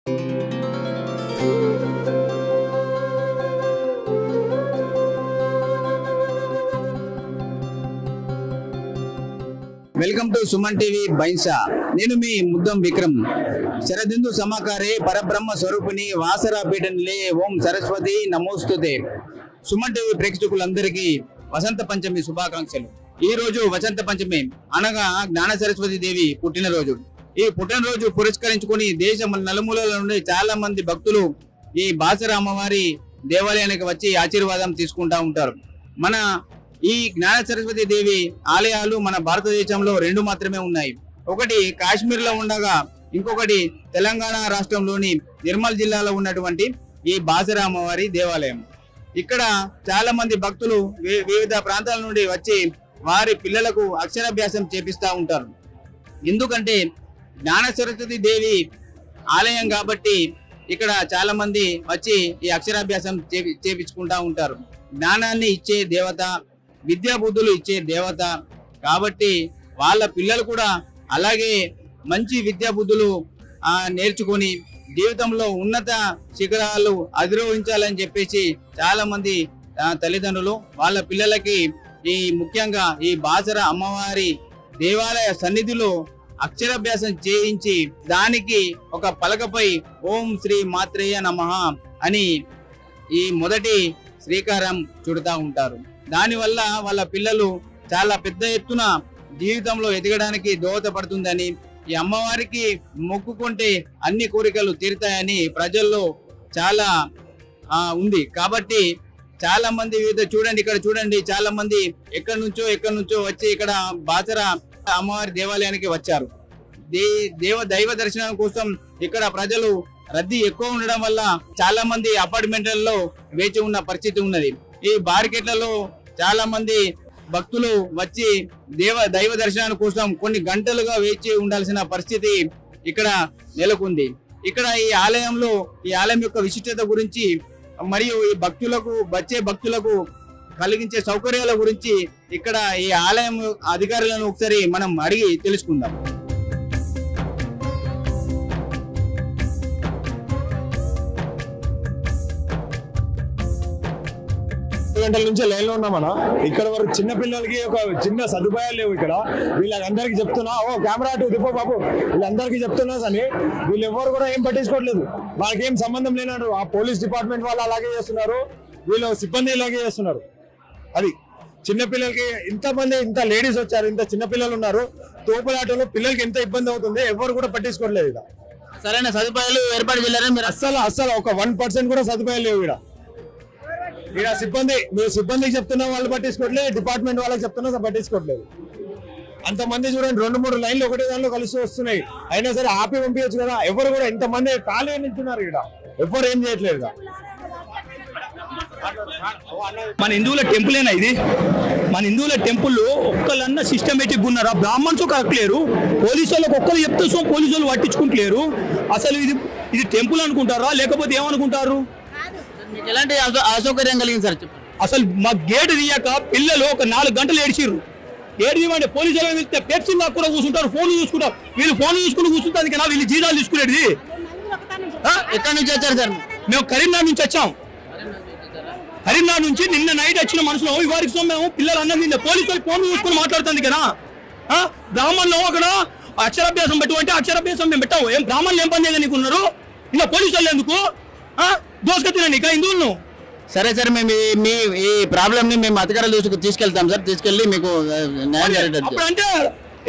Welcome to Suman TV Bhainsa. నేను మీ ముద్దం విక్రమ్. శరదిందు సమాకారే పరబ్రహ్మ స్వరూపిణి వాసరా పీఠనిలే ఓం సరస్వతి నమోస్తుతే. సుమన్ టీవీ ప్రేక్షకులందరికీ వసంత పంచమి శుభాకాంక్షలు. ఈ రోజు వసంత పంచమి అనగా జ్ఞాన సరస్వతి దేవి పుట్టినరోజు. ఈ పుట్టినరోజు పురస్కరించుకుని దేశం నలుమూలల నుండి చాలా మంది భక్తులు ఈ బాసరా అమ్మవారి దేవాలయానికి వచ్చి ఆశీర్వాదం తీసుకుంటా ఉంటారు. మన ఈ జ్ఞాన సరస్వతి దేవి ఆలయాలు మన భారతదేశంలో రెండు మాత్రమే ఉన్నాయి. ఒకటి కాశ్మీర్ లో ఉండగా ఇంకొకటి తెలంగాణ రాష్ట్రంలోని నిర్మల్ జిల్లాలో ఉన్నటువంటి ఈ బాసరా అమ్మవారి దేవాలయం. ఇక్కడ చాలా మంది భక్తులు వివిధ ప్రాంతాల నుండి వచ్చి వారి పిల్లలకు అక్షరాభ్యాసం చేపిస్తూ ఉంటారు. ఎందుకంటే జ్ఞాన సరస్వతి దేవి ఆలయం కాబట్టి ఇక్కడ చాలా మంది వచ్చి ఈ అక్షరాభ్యాసం చేపించుకుంటా ఉంటారు. జ్ఞానాన్ని ఇచ్చే దేవత, విద్యా బుద్ధులు ఇచ్చే దేవత కాబట్టి వాళ్ళ పిల్లలు కూడా అలాగే మంచి విద్యా బుద్ధులు నేర్చుకొని జీవితంలో ఉన్నత శిఖరాలు అధిరోహించాలని చెప్పేసి చాలా మంది తల్లిదండ్రులు వాళ్ళ పిల్లలకి ఈ ముఖ్యంగా ఈ బాసరా అమ్మవారి దేవాలయ సన్నిధిలో అక్షరాభ్యాసం చేయించి దానికి ఒక పలకపై ఓం శ్రీ మాత్రేయ నమః అని ఈ మొదటి శ్రీకారం చుడుతూ ఉంటారు. దానివల్ల వాళ్ళ పిల్లలు చాలా పెద్ద ఎత్తున జీవితంలో ఎదగడానికి దోహదపడుతుందని, ఈ అమ్మవారికి మొక్కుకుంటే అన్ని కోరికలు తీరుతాయని ప్రజల్లో చాలా ఉంది. కాబట్టి చాలా మంది చూడండి, ఇక్కడ చూడండి, చాలా మంది ఎక్కడి నుంచో వచ్చి ఇక్కడ బాసరా అమ్మవారి దేవాలయానికి వచ్చారు. దైవ దర్శనం కోసం ఇక్కడ ప్రజలు రద్దీ ఎక్కువ ఉండడం వల్ల చాలా మంది అపార్ట్మెంట్లలో వేచి ఉన్న పరిస్థితి ఉన్నది. ఈ బార్కెట్లలో చాలా మంది భక్తులు వచ్చి దైవ దర్శనాల కోసం కొన్ని గంటలుగా వేచి ఉండాల్సిన పరిస్థితి ఇక్కడ నెలకొంది. ఇక్కడ ఈ ఆలయం యొక్క విశిష్టత గురించి మరియు ఈ వచ్చే భక్తులకు కలిగించే సౌకర్యాల గురించి ఇక్కడ ఈ ఆలయం అధికారులను ఒకసారి మనం అడిగి తెలుసుకుందాం. గంటల నుంచి లైన్ లో ఉన్నామన్నా. ఇక్కడ వరకు చిన్న పిల్లలకి ఒక చిన్న సదుపాయాలు లేవు. ఇక్కడ వీళ్ళందరికీ చెప్తున్నా, కెమెరా అటు దిపో బాబు, వీళ్ళందరికీ చెప్తున్నా కానీ వీళ్ళు ఎవరు కూడా ఏం పట్టించుకోవట్లేదు. వాళ్ళకేం సంబంధం లేనట్టు ఆ పోలీస్ డిపార్ట్మెంట్ వాళ్ళు అలాగే చేస్తున్నారు, వీళ్ళు సిబ్బంది ఇలాగే చేస్తున్నారు. అది చిన్నపిల్లలకి ఇంత లేడీస్ వచ్చారు, ఇంత చిన్నపిల్లలు ఉన్నారు, తోపులాటలో పిల్లలకి ఎంత ఇబ్బంది అవుతుంది, ఎవరు కూడా పట్టించుకోవట్లేదు. ఇక్కడ సరైన సదుపాయాలు ఏర్పాటు చేయాలని మీరు అస్సలు ఒక 1% కూడా సదుపాయాలు లేవు. ఇక్కడ సిబ్బందికి చెప్తున్నా వాళ్ళు పట్టించుకోవట్లేదు, డిపార్ట్మెంట్ వాళ్ళకి చెప్తున్నా పట్టించుకోవట్లేదు. అంతమంది చూడండి, 2-3 లైన్లు ఒకటే దానిలో కలిసి వస్తున్నాయి. అయినా సరే ఆపి పంపించచ్చు కదా. ఎవరు కూడా ఇంతమంది ఖాళీ నిల్చున్నారు, ఇక్కడ ఎవరు ఏం చేయట్లేదు. మన హిందువుల టెంపులేనా ఇది? మన హిందువుల టెంపుల్ ఒక్కళ్ళన్నా సిస్టమేటిక్ ఉన్నారా? బ్రాహ్మణ్స్ కరెక్ట్ లేరు, పోలీసు వాళ్ళకి ఒక్కరు చెప్తే సో పోలీసు వాళ్ళు పట్టించుకుంటలేరు. అసలు ఇది టెంపుల్ అనుకుంటారా లేకపోతే ఏమనుకుంటారు? ఎలాంటి అసౌకర్యం కలిగింది సార్? అసలు మా గేట్ తీయక పిల్లలు ఒక 4 గంటలు ఏడ్చిర్రు. ఏడిమంటే పోలీసు వాళ్ళు వెళ్తే పెప్సీ నాకు కూడా కూర్చుంటారు, ఫోన్లు చూసుకుంటారు. వీళ్ళు ఫోన్లు చూసుకుని కూర్చుంటారు కదా, వీళ్ళు జీతాలు తీసుకునేది. ఎక్కడి నుంచి వచ్చారు సార్? మేము కరీంనగర్ నుంచి వచ్చాం. కరీంనగర్ నుంచి నిన్న నైట్ వచ్చిన మనుషులు వారికి మేము పిల్లలు అన్నది పోలీసు వాళ్ళు ఫోన్లు చూసుకుని మాట్లాడుతుంది కదా. బ్రాహ్మణులు అక్కడ అక్షరాభ్యాసం పెట్టుకుంటే అక్షరాభ్యాసం మేము పెట్టాము. ఏం బ్రాహ్మణులు ఏం పని చేయని అనుకున్నారు? ఇంకా పోలీసు వాళ్ళు ఎందుకు దోసుకొచ్చినండి ఇక హిందువులను? సరే సార్, మేము ఈ ప్రాబ్లమ్ ని మేము అధికారుల దృష్టికి తీసుకెళ్తాం సార్. తీసుకెళ్లి మీకు న్యాయం జరిగేటట్టు. అప్పుడు అంటే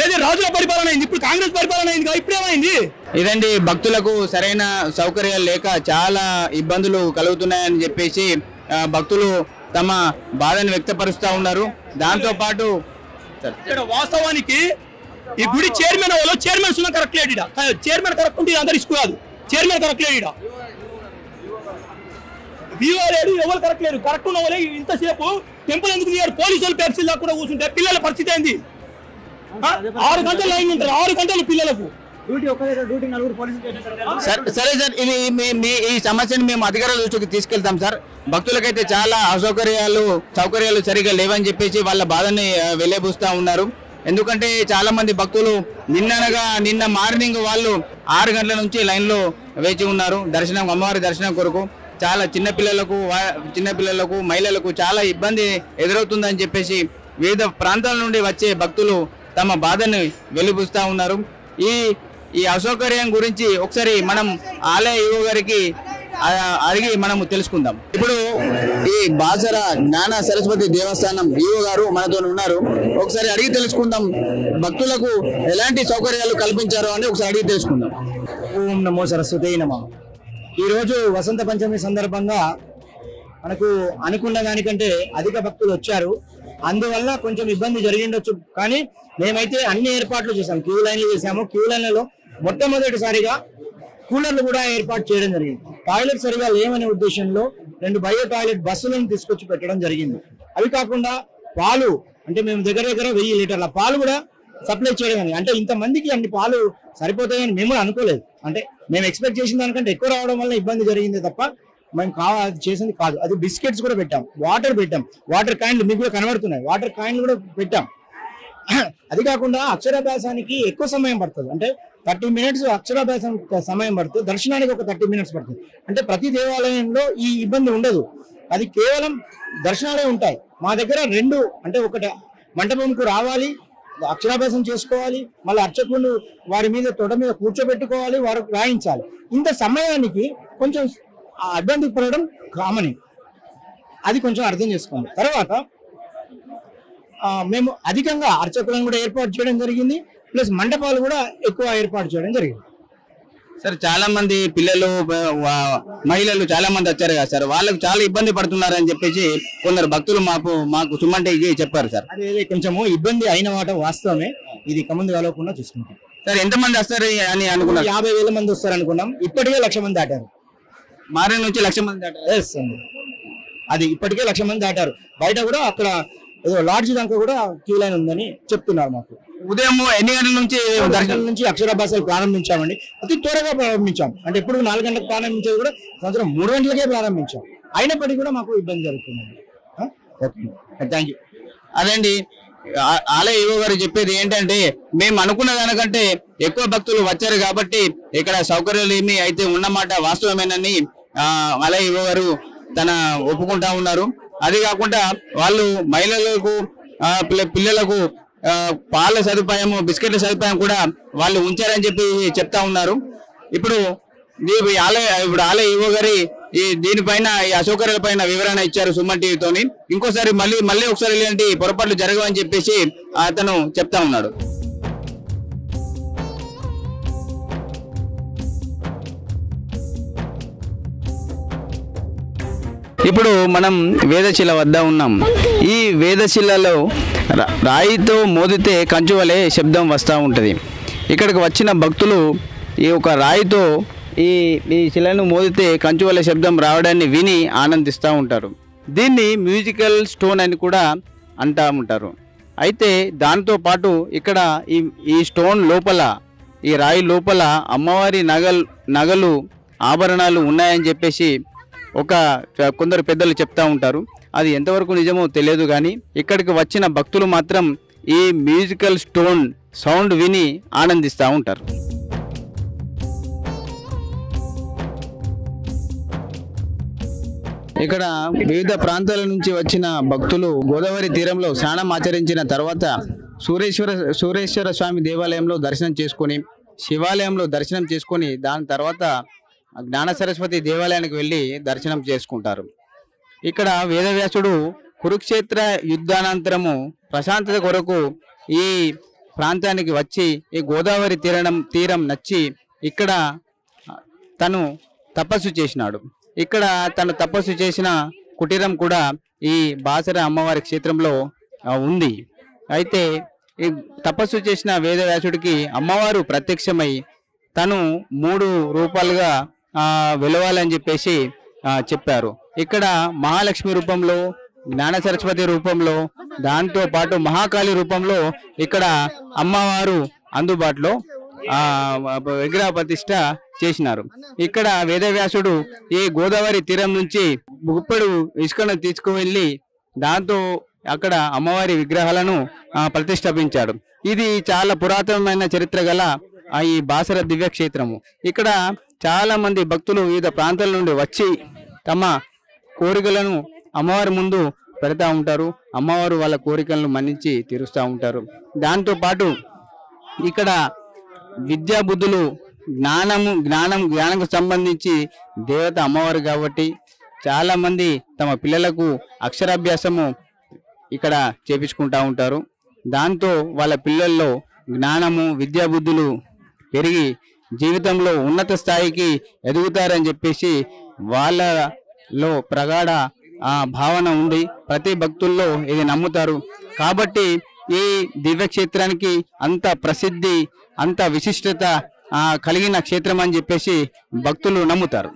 ఏది రాజుల పరిపాలన అయింది, ఇప్పుడు కాంగ్రెస్ పరిపాలన అయింది కదా, ఇప్పుడేమైంది? ఇదండి, భక్తులకు సరైన సౌకర్యాలు లేక చాలా ఇబ్బందులు కలుగుతున్నాయని చెప్పేసి భక్తులు తమ బాధను వ్యక్తపరుస్తూ ఉన్నారు. దాంతో పాటు ఇక్కడ వాస్తవానికి ఈ గుడి చైర్మన్ సున్నా కరెక్ట్ లేడు. చైర్మన్ కరెక్ట్ ఉంటే అందరు ఇసుకు కాదు. చైర్మన్ కరెక్ట్ లేడు, లేడు, ఎవరు కరెక్ట్ లేరు. కరెక్ట్ ఉన్న వాళ్ళే ఇంతసేపు టెంపుల్ ఎందుకు తీయారు? పోలీసు వాళ్ళు పెప్సీ దాకా కూడా కూర్చుంటే పిల్లల పరిస్థితి ఏంది? 6 గంటలు లైన్ ఉంటారు, 6 గంటలు పిల్లలకు సరే సార్, ఇది ఈ సమస్యను మేము అధికారుల దృష్టికి తీసుకెళ్తాం సార్. భక్తులకైతే చాలా సౌకర్యాలు సరిగా లేవని చెప్పేసి వాళ్ళ బాధని వెలిబుస్తా ఉన్నారు. ఎందుకంటే చాలా మంది భక్తులు నిన్న మార్నింగ్ వాళ్ళు 6 గంటల నుంచి లైన్లో వేచి ఉన్నారు దర్శనం, అమ్మవారి దర్శనం కొరకు. చాలా చిన్నపిల్లలకు మహిళలకు చాలా ఇబ్బంది ఎదురవుతుందని చెప్పేసి వివిధ ప్రాంతాల నుండి వచ్చే భక్తులు తమ బాధను వెలిబుస్తూ ఉన్నారు. ఈ అసౌకర్యం గురించి ఒకసారి మనం ఆలయ ఈవో గారికి అడిగి మనము తెలుసుకుందాం. ఇప్పుడు ఈ బాసర జ్ఞాన సరస్వతి దేవస్థానం ఈవో గారు మనతో ఉన్నారు. ఒకసారి అడిగి తెలుసుకుందాం భక్తులకు ఎలాంటి సౌకర్యాలు కల్పించారో అని ఒకసారి అడిగి తెలుసుకుందాం. ఓం నమో సరస్వతి నమః. ఈరోజు వసంత పంచమి సందర్భంగా మనకు అనుకున్న దానికంటే అధిక భక్తులు వచ్చారు. అందువల్ల కొంచెం ఇబ్బంది జరిగిండొచ్చు, కానీ మేమైతే అన్ని ఏర్పాట్లు చేసాం. క్యూ లైన్లు చేసాము. క్యూ లైన్లలో మొట్టమొదటిసారిగా కూలర్లు కూడా ఏర్పాటు చేయడం జరిగింది. టాయిలెట్ సరిగా లేవనే ఉద్దేశంలో 2 బయో టాయిలెట్ బస్సులను తీసుకొచ్చి పెట్టడం జరిగింది. అవి కాకుండా పాలు అంటే మేము దగ్గర 1000 లీటర్ల పాలు కూడా సప్లై చేయడం. అంటే ఇంతమందికి అన్ని పాలు సరిపోతాయని మేము అనుకోలేదు. అంటే మేము ఎక్స్పెక్ట్ చేసిన దానికంటే ఎక్కువ రావడం వల్ల ఇబ్బంది జరిగింది తప్ప మేము అది చేసింది కాదు. అది బిస్కెట్స్ కూడా పెట్టాం, వాటర్ పెట్టాం, వాటర్ కాయిన్లు మీకు కూడా కనబడుతున్నాయి, వాటర్ కాయిన్లు కూడా పెట్టాం. అది కాకుండా అక్షరాభ్యాసానికి ఎక్కువ సమయం పడుతుంది. అంటే 30 మినిట్స్ అక్షరాభ్యాసం సమయం పడుతుంది, దర్శనానికి ఒక 30 మినిట్స్ పడుతుంది. అంటే ప్రతి దేవాలయంలో ఈ ఇబ్బంది ఉండదు, అది కేవలం దర్శనాలే ఉంటాయి. మా దగ్గర 2 అంటే ఒకటి మంటపంకు రావాలి, అక్షరాభ్యాసం చేసుకోవాలి, మళ్ళీ అర్చకులు వారి మీద తొడ మీద కూర్చోబెట్టుకోవాలి, వారు రాయించాలి. ఇంత సమయానికి కొంచెం ఇబ్బంది పడడం కామన్, అది కొంచెం అర్థం చేసుకోండి. తర్వాత మేము అధికంగా అర్చకులను కూడా ఏర్పాటు చేయడం జరిగింది, ప్లస్ మండపాలు కూడా ఎక్కువ ఏర్పాటు చేయడం జరిగింది. సార్ చాలా మంది పిల్లలు మహిళలు చాలా మంది వచ్చారు కదా సార్, వాళ్ళకు చాలా ఇబ్బంది పడుతున్నారని చెప్పేసి కొందరు భక్తులు మాకు సుమన్ టీవీకి చెప్పారు సార్. అదే కొంచెము ఇబ్బంది అయిన మాట వాస్తవమే, ఇది కమంది కలవకుండా చూసుకుంటాం. సార్ ఎంతమంది వస్తారు అని అనుకున్నారు? 50,000 మంది వస్తారు అనుకున్నాం, ఇప్పటికే 1,00,000 మంది దాటారు. మార్నింగ్ నుంచి 1,00,000 మంది దాటారు. అది ఇప్పటికే 1,00,000 మంది దాటారు. బయట కూడా అక్కడ ఏదో లాడ్జ్ దాకా కూడా క్యూ లైన్ ఉందని చెప్తున్నారు మాకు. ఉదయం ఎన్ని గంటల నుంచి దర్శనం నుంచి అక్షరాభ్యాసాలు ప్రారంభించామండి. అతి త్వరగా ప్రారంభించాం. అంటే ఎప్పుడు 4 గంటలకు ప్రారంభించేది కూడా సంవత్సరం 3 గంటలకే ప్రారంభించాం. అయినప్పటికీ కూడా మాకు ఇబ్బంది జరుగుతుందండి. Okay, thank you. అదండి ఆలయ ఈవో గారు చెప్పేది ఏంటంటే, మేము అనుకున్న దానికంటే ఎక్కువ భక్తులు వచ్చారు కాబట్టి ఇక్కడ సౌకర్యాలు ఏమి అయితే ఉన్నమాట వాస్తవమేనని ఆలయ ఈవో గారు ఒప్పుకుంటా ఉన్నారు. అది కాకుండా వాళ్ళు మహిళలకు పిల్లలకు పాల సదుపాయం, బిస్కెట్ల సదుపాయం కూడా వాళ్ళు ఉంచారని చెప్పి చెప్తా ఉన్నారు. ఇప్పుడు ఆలయ ఈవో గారి దీనిపైన ఈ అసౌకర్యాల పైన వివరణ ఇచ్చారు సుమన్ టీవీతోని. ఇంకోసారి మళ్ళీ ఒకసారి ఇలాంటి పొరపాట్లు జరగవని చెప్పేసి అతను చెప్తా ఉన్నాడు. ఇప్పుడు మనం వేదశిల వద్ద ఉన్నాం. ఈ వేదశిలలో రాయితో మోదితే కంచు వలె శబ్దం వస్తూ ఉంటుంది. ఇక్కడికి వచ్చిన భక్తులు ఈ ఒక రాయితో ఈ శిలను మోదితే కంచు వలె శబ్దం రావడాన్ని విని ఆనందిస్తూ ఉంటారు. దీన్ని మ్యూజికల్ స్టోన్ అని కూడా అంటూ ఉంటారు. అయితే దాంతో పాటు ఇక్కడ ఈ స్టోన్ లోపల, ఈ రాయి లోపల అమ్మవారి నగలు ఆభరణాలు ఉన్నాయని చెప్పేసి కొందరు పెద్దలు చెప్తా ఉంటారు. అది ఎంతవరకు నిజమో తెలియదు, కానీ ఇక్కడికి వచ్చిన భక్తులు మాత్రం ఈ మ్యూజికల్ స్టోన్ సౌండ్ విని ఆనందిస్తూ ఉంటారు. ఇక్కడ వివిధ ప్రాంతాల నుంచి వచ్చిన భక్తులు గోదావరి తీరంలో స్నానం ఆచరించిన తర్వాత సూరేశ్వర స్వామి దేవాలయంలో దర్శనం చేసుకొని, శివాలయంలో దర్శనం చేసుకొని, దాని తర్వాత జ్ఞాన సరస్వతి దేవాలయానికి వెళ్ళి దర్శనం చేసుకుంటారు. ఇక్కడ వేదవ్యాసుడు కురుక్షేత్ర యుద్ధానంతరము ప్రశాంతత కొరకు ఈ ప్రాంతానికి వచ్చి ఈ గోదావరి తీరం నచ్చి ఇక్కడ తను తపస్సు చేసినాడు. ఇక్కడ తను తపస్సు చేసిన కుటీరం కూడా ఈ బాసర అమ్మవారి క్షేత్రంలో ఉంది. అయితే ఈ తపస్సు చేసిన వేదవ్యాసుడికి అమ్మవారు ప్రత్యక్షమై తను 3 రూపాలుగా వెలవాలని చెప్పేసి చెప్పారు. ఇక్కడ మహాలక్ష్మి రూపంలో, జ్ఞాన సరస్వతి రూపంలో, దాంతో పాటు మహాకాళి రూపంలో ఇక్కడ అమ్మవారు అందుబాటులో విగ్రహ ప్రతిష్ట చేసినారు. ఇక్కడ వేదవ్యాసుడు ఈ గోదావరి తీరం నుంచి గుప్పెడు ఇసుకను తీసుకువెళ్ళి దాంతో అక్కడ అమ్మవారి విగ్రహాలను ప్రతిష్ఠాపించాడు. ఇది చాలా పురాతనమైన చరిత్ర గల ఈ బాసర దివ్యక్షేత్రము. ఇక్కడ చాలా మంది భక్తులు వివిధ ప్రాంతాల నుండి వచ్చి తమ కోరికలను అమ్మవారి ముందు పెడతా ఉంటారు. అమ్మవారు వాళ్ళ కోరికలను మన్నించి తీరుస్తూ ఉంటారు. దాంతోపాటు ఇక్కడ విద్యా బుద్ధులు జ్ఞానంకు సంబంధించి దేవత అమ్మవారు కాబట్టి చాలా మంది తమ పిల్లలకు అక్షరాభ్యాసము ఇక్కడ చేపించుకుంటూ ఉంటారు. దాంతో వాళ్ళ పిల్లల్లో జ్ఞానము విద్యా బుద్ధులు పెరిగి జీవితంలో ఉన్నత స్థాయికి ఎదుగుతారని చెప్పేసి వాళ్ళలో ప్రగాఢ భావన ఉంది. ప్రతి భక్తుల్లో ఇది నమ్ముతారు. కాబట్టి ఈ దివ్యక్షేత్రానికి అంత ప్రసిద్ధి అంత విశిష్టత కలిగిన క్షేత్రం అని చెప్పేసి భక్తులు నమ్ముతారు.